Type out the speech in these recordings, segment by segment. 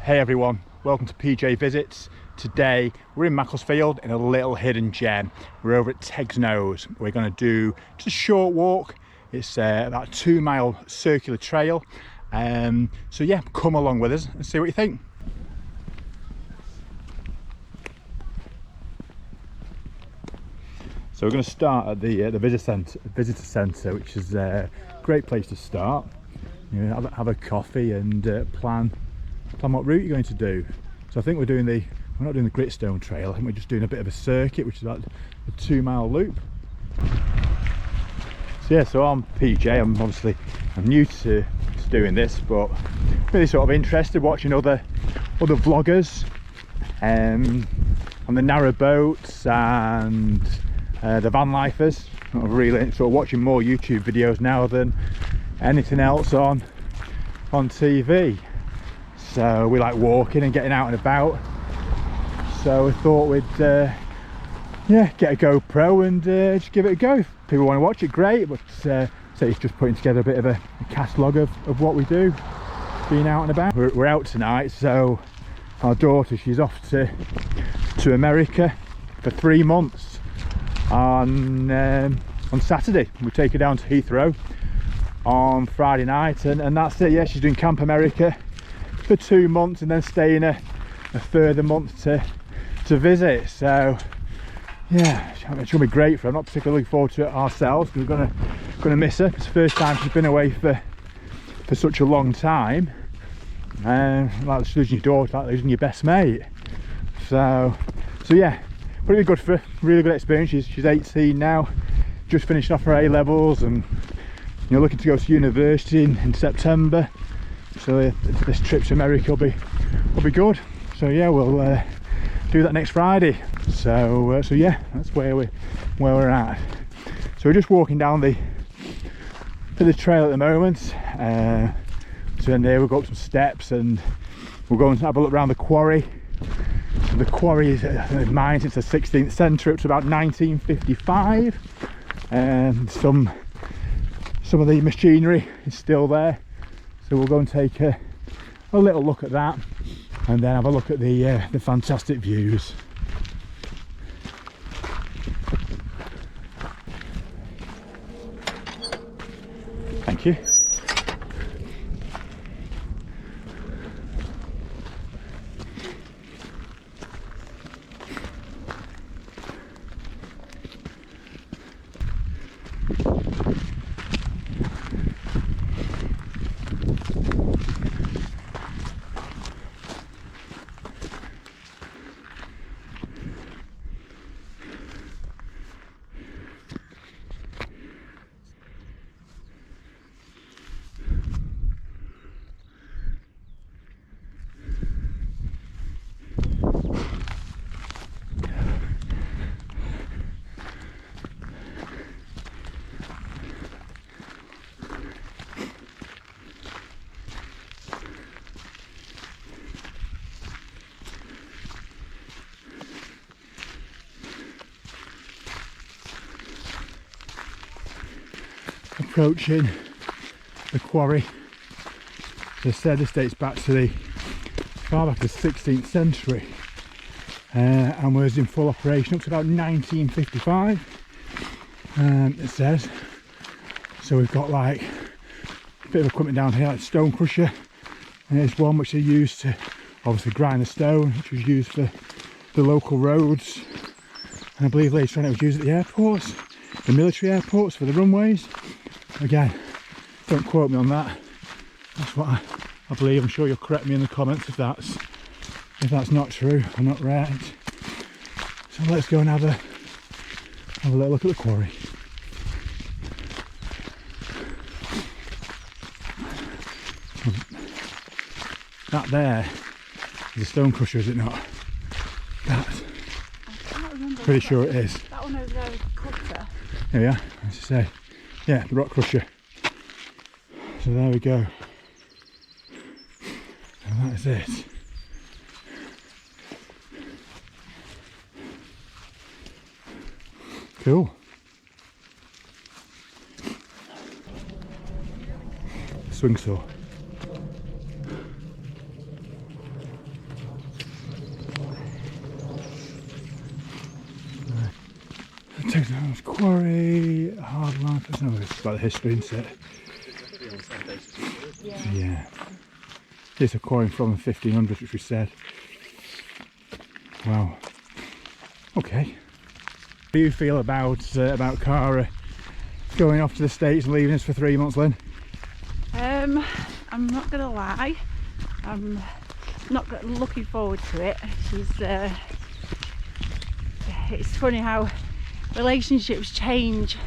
Hey everyone, welcome to PJ Visits. Today we're in Macclesfield in a little hidden gem. We're over at Teggs Nose. We're going to do just a short walk. It's about a 2-mile circular trail. So yeah, come along with us and see what you think. So we're going to start at the visitor centre, which is a great place to start. You know, have a coffee and plan what route you're going to do. So I think we're not doing the Gritstone Trail. I think we're just doing a bit of a circuit, which is about a 2-mile loop. So yeah, so I'm PJ. I'm new to doing this, but really sort of interested watching other vloggers on the narrow boats and the van lifers. I'm really sort of watching more YouTube videos now than anything else on TV. So we like walking and getting out and about. So we thought we'd get a GoPro and just give it a go. If people want to watch it, great. But so it's just putting together a bit of a catalogue of what we do, being out and about. We're out tonight, so our daughter, she's off to America for 3 months. On Saturday we take her down to Heathrow on Friday night, and that's it. Yeah, she's doing Camp America for 2 months and then staying a further month to visit. So yeah, it's going to be great for her. I'm not particularly looking forward to it ourselves because we're going to miss her. It's the first time she's been away for such a long time. Like losing your daughter, like losing your best mate. So yeah, pretty good for really good experience. She's 18 now, just finishing off her A-levels, and looking to go to university in September. So this trip to America will be good. So yeah, we'll do that next Friday. So yeah, that's where we're at. So we're just walking down the trail at the moment. So in there we've got some steps, and we'll go and have a look around the quarry. So the quarry is mined since the 16th century up to about 1955, and some of the machinery is still there. So we'll go and take a little look at that, and then have a look at the fantastic views. Thank you. Approaching the quarry. As I said, this dates back to far back to the 16th century, and was in full operation up to about 1955. It says. So we've got like a bit of equipment down here, like stone crusher, and there's one which they used to obviously grind the stone, which was used for the local roads, and I believe later on it was used at the airports, the military airports, for the runways. Again, don't quote me on that. That's what I believe. I'm sure you'll correct me in the comments if that's not true or not right. So let's go and have a little look at the quarry. That there is a stone crusher, is it not? That. I can't remember. Pretty sure it is. That one over there is a cutter. There we are, as I say. Yeah, the rock crusher. So there we go. And that is it. Cool. Swing saw. Teggs Quarry, hard life. I don't know, it's about the history, isn't it? Yeah. It's a quarry from the 1500s, which we said. Wow. Okay. How do you feel about Cara going off to the States and leaving us for 3 months, Lynn? I'm not gonna lie, I'm not looking forward to it. It's funny how relationships change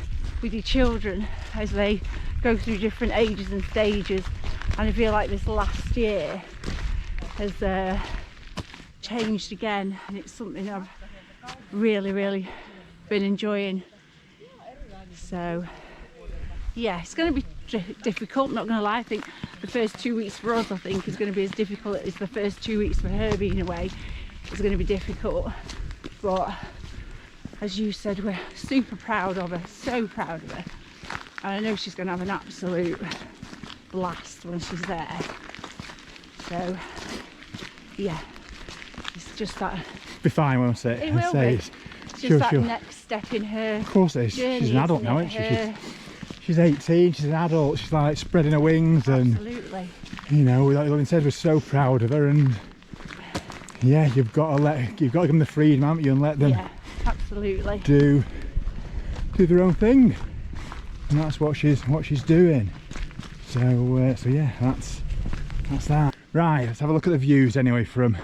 with your children as they go through different ages and stages, and I feel like this last year has changed again, and it's something I've really been enjoying. So yeah, it's going to be difficult, not going to lie. I think the first 2 weeks for us, I think, is going to be as difficult as the first 2 weeks for her being away. It's going to be difficult, but as you said, we're super proud of her, so proud of her, and I know she's going to have an absolute blast when she's there. So yeah, it's just that Be fine, won't it? it will be. It's just that next step in her. Of course it is. Journey, she's an adult now, isn't she? She's 18, she's an adult, she's like spreading her wings. Absolutely. And you know, like Lynn said, we're so proud of her, and yeah, you've got to give them the freedom, haven't you, and let them absolutely do their own thing. And that's what she's doing. So yeah, that's that. Right, let's have a look at the views anyway from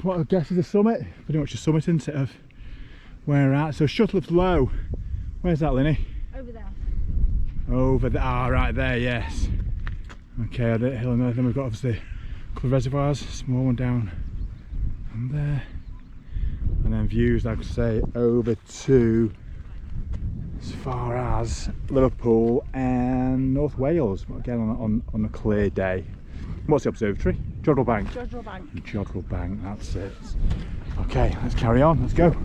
what I guess is the summit, pretty much the summit, isn't it, of where we're at. So Shuttleup's Low, where's that, Linny? over there. Over there, right there, yes. Okay, at the hill, and then we've got obviously a couple of reservoirs, small one down there, and then views, like I say, over to as far as Liverpool and North Wales, again on a clear day. What's the observatory? Jodrell Bank. Jodrell Bank. Jodrell Bank, that's it. Okay, let's carry on, let's go.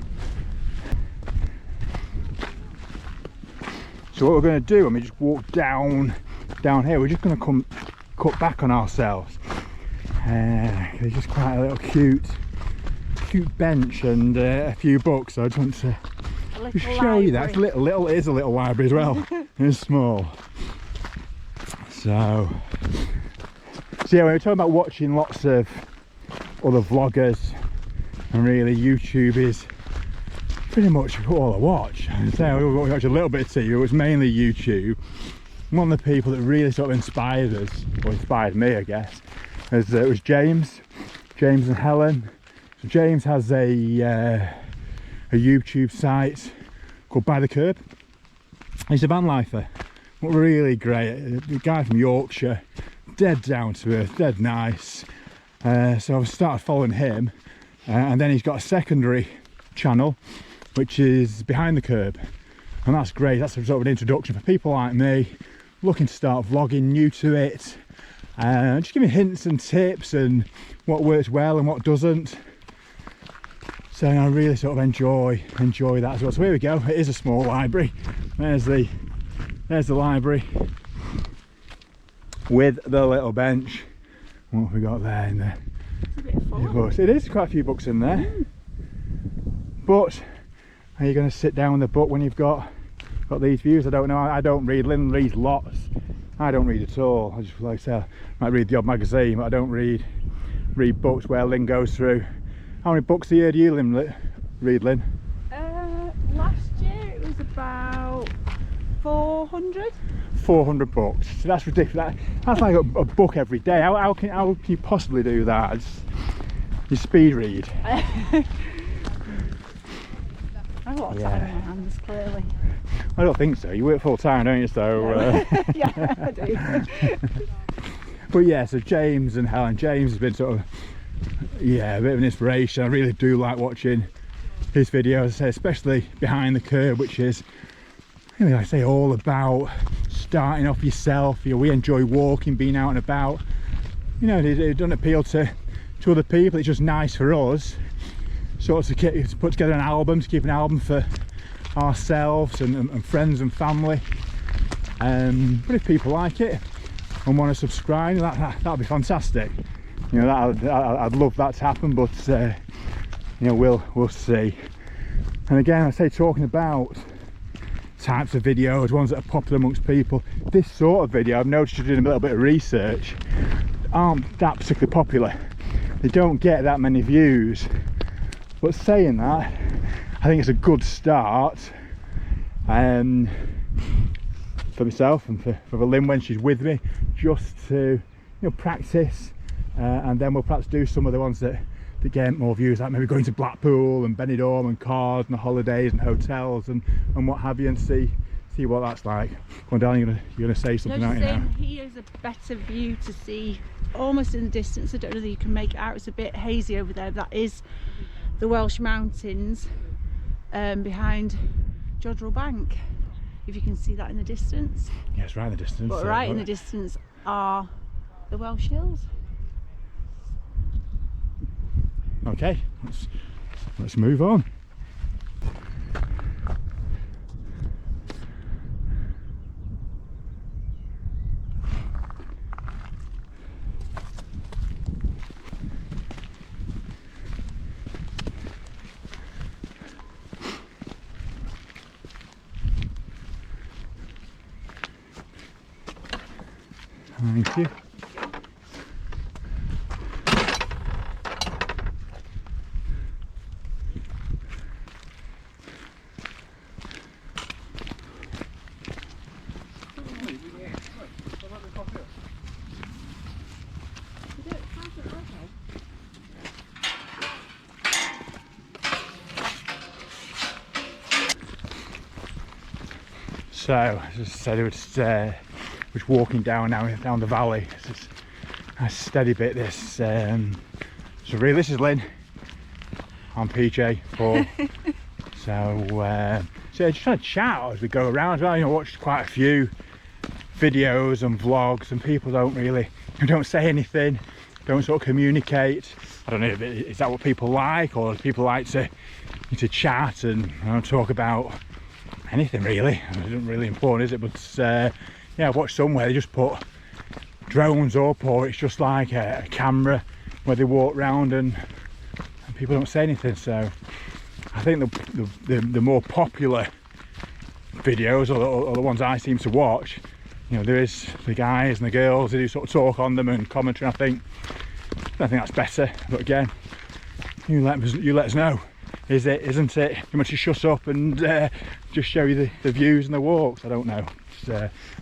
So what we're going to do when we just walk down here, we're just going to cut back on ourselves. There's just quite a little cute bench and a few books, so I just want to show you that. It's a little, it is a little library as well. It's small. So yeah, we were talking about watching lots of other vloggers, and really YouTube is pretty much all I watch. So we watch a little bit of TV, it was mainly YouTube. One of the people that really sort of inspired us, or inspired me I guess, was James and Helen. So James has a YouTube site called By the Curb. He's a van lifer, really great, a guy from Yorkshire, dead down to earth, dead nice. So I've started following him, and then he's got a secondary channel which is Behind the Curb, and that's great. That's a sort of an introduction for people like me looking to start vlogging, new to it, just giving hints and tips and what works well and what doesn't. So I really sort of enjoy that as well. So here we go, it is a small library. There's the library with the little bench. What have we got there in there? It's a bit full. It is quite a few books in there. But are you going to sit down with the book when you've got these views? I don't know. I don't read. Lynn reads lots. I don't read at all. I just, like I say, I might read the odd magazine, but I don't read books where Lynn goes through. How many books a year do you read, Lynn? Last year it was about 400. 400 books. So that's ridiculous. That's like a book every day. How can you possibly do that? You speed read. I have a lot of time on my hands, clearly. I don't think so. You work full time, don't you? So yeah, I do. But yeah, so James and Helen. James has been sort of, yeah, a bit of an inspiration. I really do like watching his videos, especially Behind the Curb, which is, really, like I say, all about starting off yourself. You know, we enjoy walking, being out and about. You know, it doesn't appeal to other people. It's just nice for us, sort of to put together an album, to keep an album for ourselves and friends and family. But if people like it and want to subscribe, that'd be fantastic. You know, I'd love that to happen, but you know, we'll see. And again, I say, talking about types of videos, ones that are popular amongst people, this sort of video, I've noticed you're doing a little bit of research, aren't that particularly popular. They don't get that many views. But saying that, I think it's a good start for myself and for Lynn when she's with me, just to practice, and then we'll perhaps do some of the ones that get more views, like maybe going to Blackpool and Benidorm and cars and the holidays and hotels and what have you, and see what that's like. Come on, darling, you're gonna say something, aren't you now? Here's a better view to see almost in the distance. I don't know whether you can make it out, it's a bit hazy over there. That is the Welsh mountains behind Jodrell Bank, if you can see that in the distance. Yes, right in the distance. But right in the distance are the Welsh hills. Okay, let's move on. Thank you. So, as I said, it was walking down the valley. It's just a steady bit. This. So really, this is Lynn. I'm PJ, Paul. So just trying to chat as we go around as well. Watched quite a few videos and vlogs, and people don't say anything, don't sort of communicate. I don't know, is that what people like, or do people like to chat and talk about anything really? It isn't really important, is it? But yeah, I've watched somewhere they just put drones up, or it's just like a camera where they walk around and people don't say anything. So I think the more popular videos, or the ones I seem to watch, there is the guys and the girls, they do sort of talk on them and commentary. I think that's better. But again, you let us know. Is it? Isn't it? You must just shut up and just show you the views and the walks. I don't know.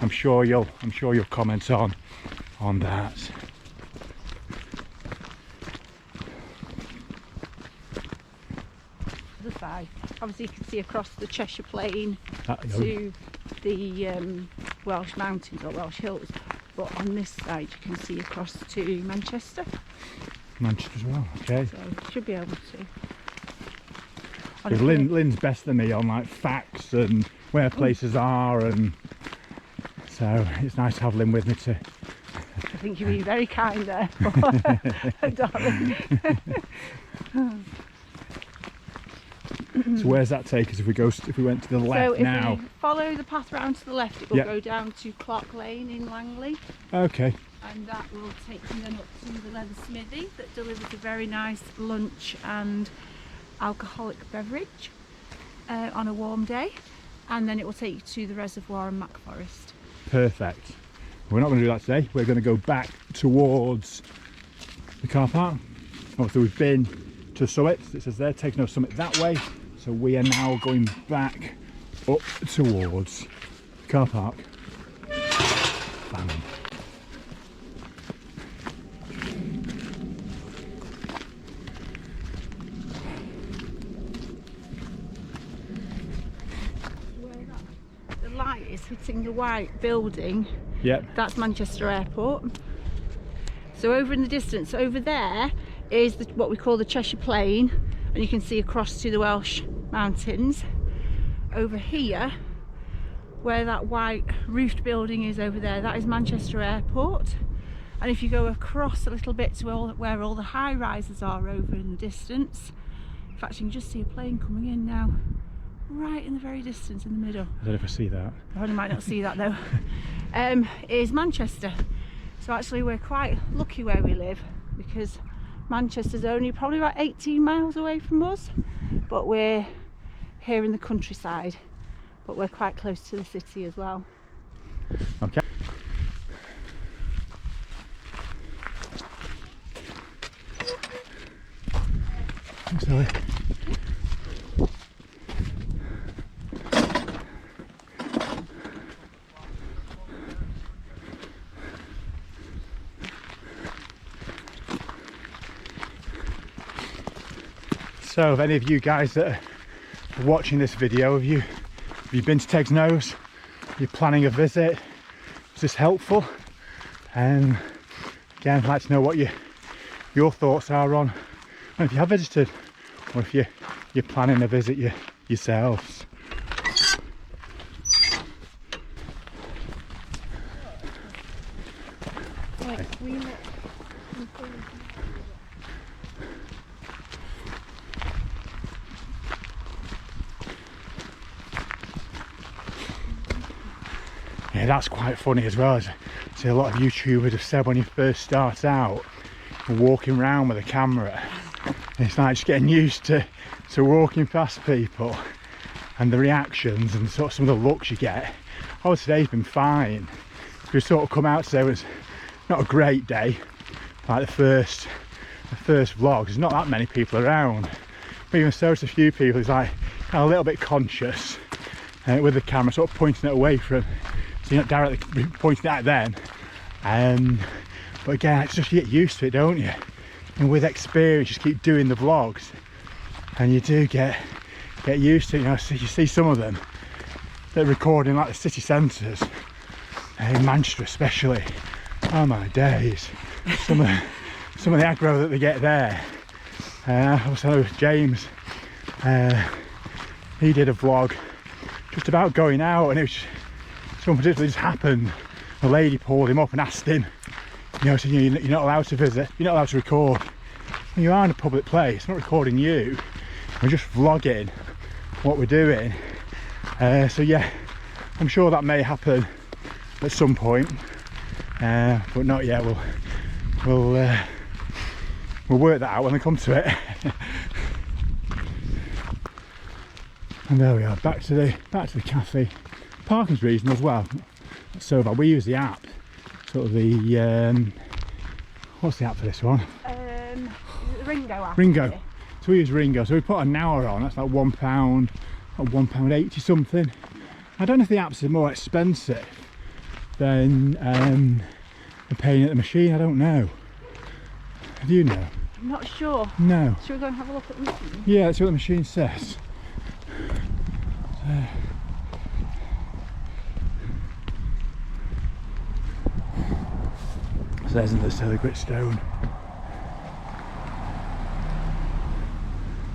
I'm sure you'll comment on that. The side, obviously, you can see across the Cheshire Plain to the Welsh mountains or Welsh hills. But on this side, you can see across to Manchester. Manchester as well. Okay. So you should be able to. Lynn's better than me on like facts and where places are, and so it's nice to have Lynn with me too. I think you're being very kind there, darling. So where's that take us if we went to the left now? So if we follow the path round to the left, it will go down to Clark Lane in Langley. Okay. And that will take you then up to the Leather Smithy that delivers a very nice lunch and alcoholic beverage on a warm day, and then it will take you to the reservoir and Mac Forest. Perfect. We're not going to do that today. We're going to go back towards the car park. Obviously we've been to the summit. It says there, Teggs Nose Summit that way. So we are now going back up towards the car park. Bang. Is hitting the white building. Yep. That's Manchester Airport. So over in the distance, over there is what we call the Cheshire Plain, and you can see across to the Welsh mountains. Over here, where that white roofed building is over there, that is Manchester Airport. And if you go across a little bit to where all the high rises are over in the distance, in fact you can just see a plane coming in now. Right in the very distance in the middle. I don't know if I see that. I might not see that though. Is Manchester. So actually we're quite lucky where we live, because Manchester's only probably about 18 miles away from us, but we're here in the countryside, but we're quite close to the city as well. Okay. Sorry. So if any of you guys that are watching this video, have you been to Teggs Nose? You're planning a visit? Was this helpful? And again, I'd like to know what your thoughts are on if you have visited, or if you're planning a visit yourselves. Yeah, that's quite funny as well. As see, a lot of YouTubers have said when you first start out, walking around with a camera, it's like just getting used to walking past people and the reactions and sort of some of the looks you get. Oh, today's been fine. We sort of come out today, it was not a great day. Like the first vlog, there's not that many people around. But even so, it's a few people. It's like a little bit conscious with the camera, sort of pointing it away from. So you're not directly pointing it at them. But again, it's just you get used to it, don't you? And with experience, you just keep doing the vlogs, and you do get used to it. You know, so you see some of them that are recording like the city centres, in Manchester especially. Oh my days! Some of the aggro that they get there. I was telling James, he did a vlog just about going out, and it was something particularly just happened. A lady pulled him up and asked him, you know, so you're not allowed to visit, you're not allowed to record. When you are in a public place, not recording you, we're just vlogging what we're doing. So yeah, I'm sure that may happen at some point, but not yet. We'll work that out when we come to it. And there we are, back to the cafe. Parking's reasonable as well. So bad. We use the app, sort of the what's the app for this one? The Ringo app. Ringo. So we use Ringo. So we put an hour on. That's like £1, or £1.80 something. I don't know if the apps are more expensive than paying at the machine. I don't know. Do you know? I'm not sure. No. Should we go and have a look at the machine? Yeah, let's see what the machine says. So there's the Silly Gritstone.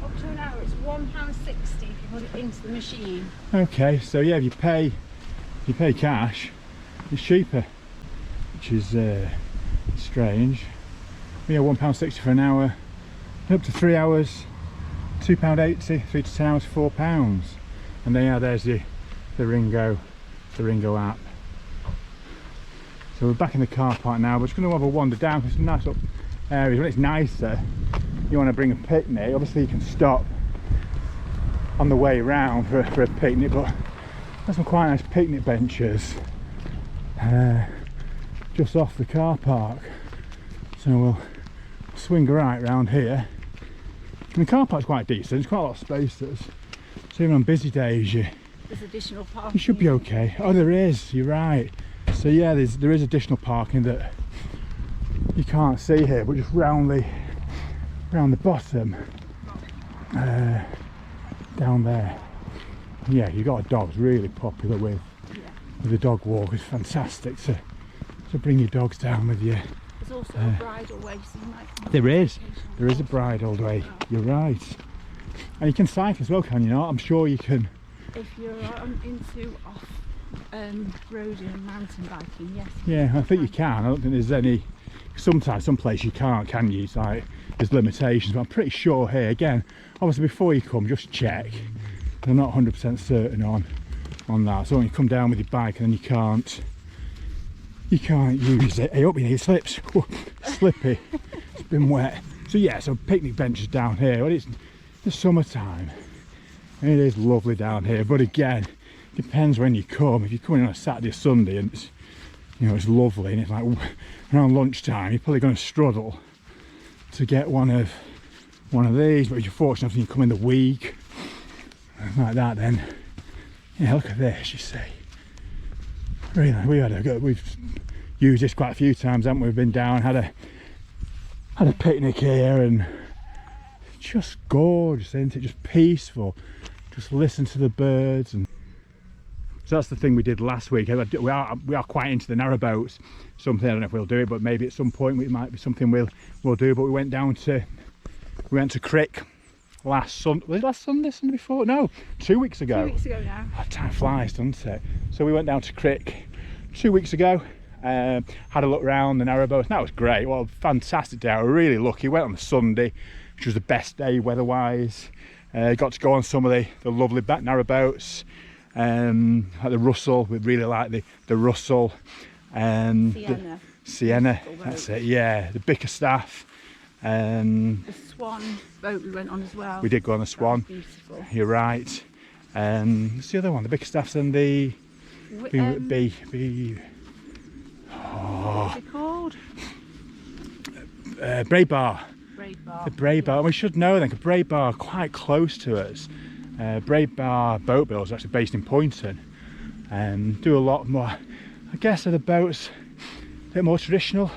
Up to an hour, it's £1.60 if you put it into the machine. Okay, so yeah, if you pay cash, it's cheaper, which is strange. Yeah, £1.60 for an hour, up to 3 hours, £2.80, 3 to 10 hours, £4. And then yeah, there's the Ringo app. So we're back in the car park now. We're just going to have a wander down to some nice little areas. When it's nicer, you want to bring a picnic. Obviously you can stop on the way round for a picnic, but there's some quite nice picnic benches just off the car park. So we'll swing right round here. And the car park's quite decent, there's quite a lot of spaces. So even on busy days there's additional parking. You should be okay. Oh, there is, you're right. So yeah, there is additional parking that you can't see here, but just round the bottom, down there. Yeah, you got a dog's really popular with the dog walk. It's fantastic to bring your dogs down with you. There's also a bridle way, so you might. There is a bridle way. You're right, and you can cycle as well, can you not? I'm sure you can. If you're into off roading and mountain biking, yes. Yeah, I think you can. I don't think there's any. Sometimes some places you can't, can you? It's like there's limitations, but I'm pretty sure here. Again, obviously before you come, just check. I'm not 100% certain on that. So when you come down with your bike and then you can't use it. Hey, up your knee slips. Whoa, slippy. It's been wet. So yeah, so picnic benches down here. When it's the summertime, It is lovely down here, but again, depends when you come. If you're coming on a Saturday or Sunday and it's, you know, it's lovely and it's like around lunchtime, you're probably going to struggle to get one of these. But if you're fortunate enough and you come in the week like that, then yeah, look at this, you see. Really, we've used this quite a few times, haven't we? We've been down, had a picnic here, and just gorgeous, isn't it? Just peaceful. Just listen to the birds. And so that's the thing we did last week. We are quite into the narrowboats. Something, I don't know if we'll do it, but maybe at some point it might be something we'll do. But we went to Crick last Sunday. Was it last Sunday? Sunday before? No, 2 weeks ago. 2 weeks ago now. Oh, time flies, doesn't it? So we went down to Crick 2 weeks ago. Had a look around the narrowboats, and that was great. Well, fantastic day. We were really lucky. Went on the Sunday, which was the best day weather-wise. Got to go on some of the lovely back narrowboats, like the Russell. We really like the Russell. Sienna. That's it. Yeah, the Bickerstaff. The Swan boat we went on as well. We did go on the Swan. Beautiful. You're right. What's the other one? The Bickerstaffs and the What's it called? Braid Bar. Braid Bar. The Braid Bar. We should know then, because Braid Bar are quite close to us. Braid Bar boat builders are actually based in Poynton. Do a lot more. I guess are the boats a bit more traditional.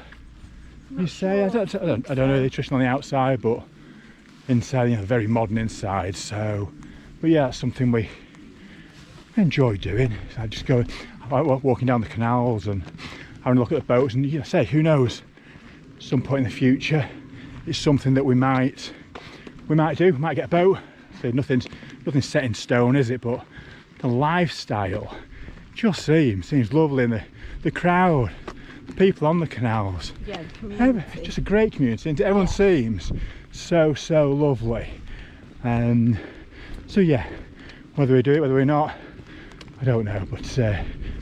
You say? I don't know. They're traditional on the outside, but inside, you know, very modern inside. So, but yeah, that's something we enjoy doing. So I just go walking down the canals and having a look at the boats, and you know, say, who knows, some point in the future it's something that we might do. We might get a boat. So nothing's set in stone, is it? But the lifestyle just seems lovely, and the crowd, the people on the canals. Yeah, the community. Just a great community. Everyone seems so lovely. So yeah, whether we do it, whether we're not, I don't know. But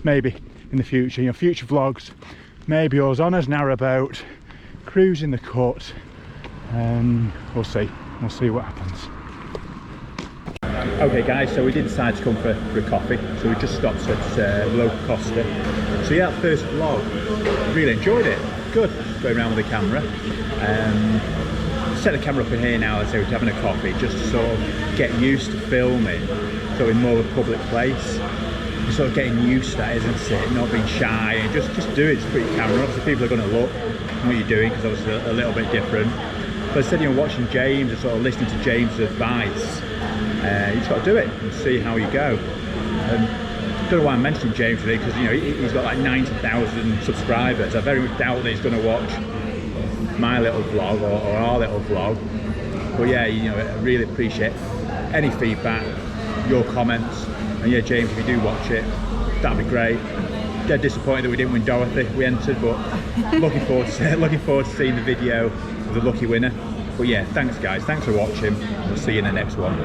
maybe in the future, you know, future vlogs, maybe us on a narrowboat, cruising the cut. We'll see what happens. Okay guys, so we did decide to come for a coffee, so we just stopped at local Costa. So yeah, that first vlog, really enjoyed it. Good, going around with the camera. Set the camera up in here now, as I say, we're having a coffee, just to sort of get used to filming, so in more of a public place. You're sort of getting used to that, isn't it? Not being shy, and just do it, just put your camera up. So people are going to look at what you're doing, because obviously a little bit different. But instead, you know, watching James and sort of listening to James' advice, you just got to do it and see how you go. I don't know why I'm mentioning James today, because you know he's got like 90,000 subscribers. I very much doubt that he's going to watch my little vlog or our little vlog. But yeah, you know, I really appreciate any feedback, your comments, and yeah, James, if you do watch it, that'd be great. Dead disappointed that we didn't win Dorothy. We entered, but looking forward to seeing the video of the lucky winner. But yeah, thanks guys, thanks for watching. We'll see you in the next one.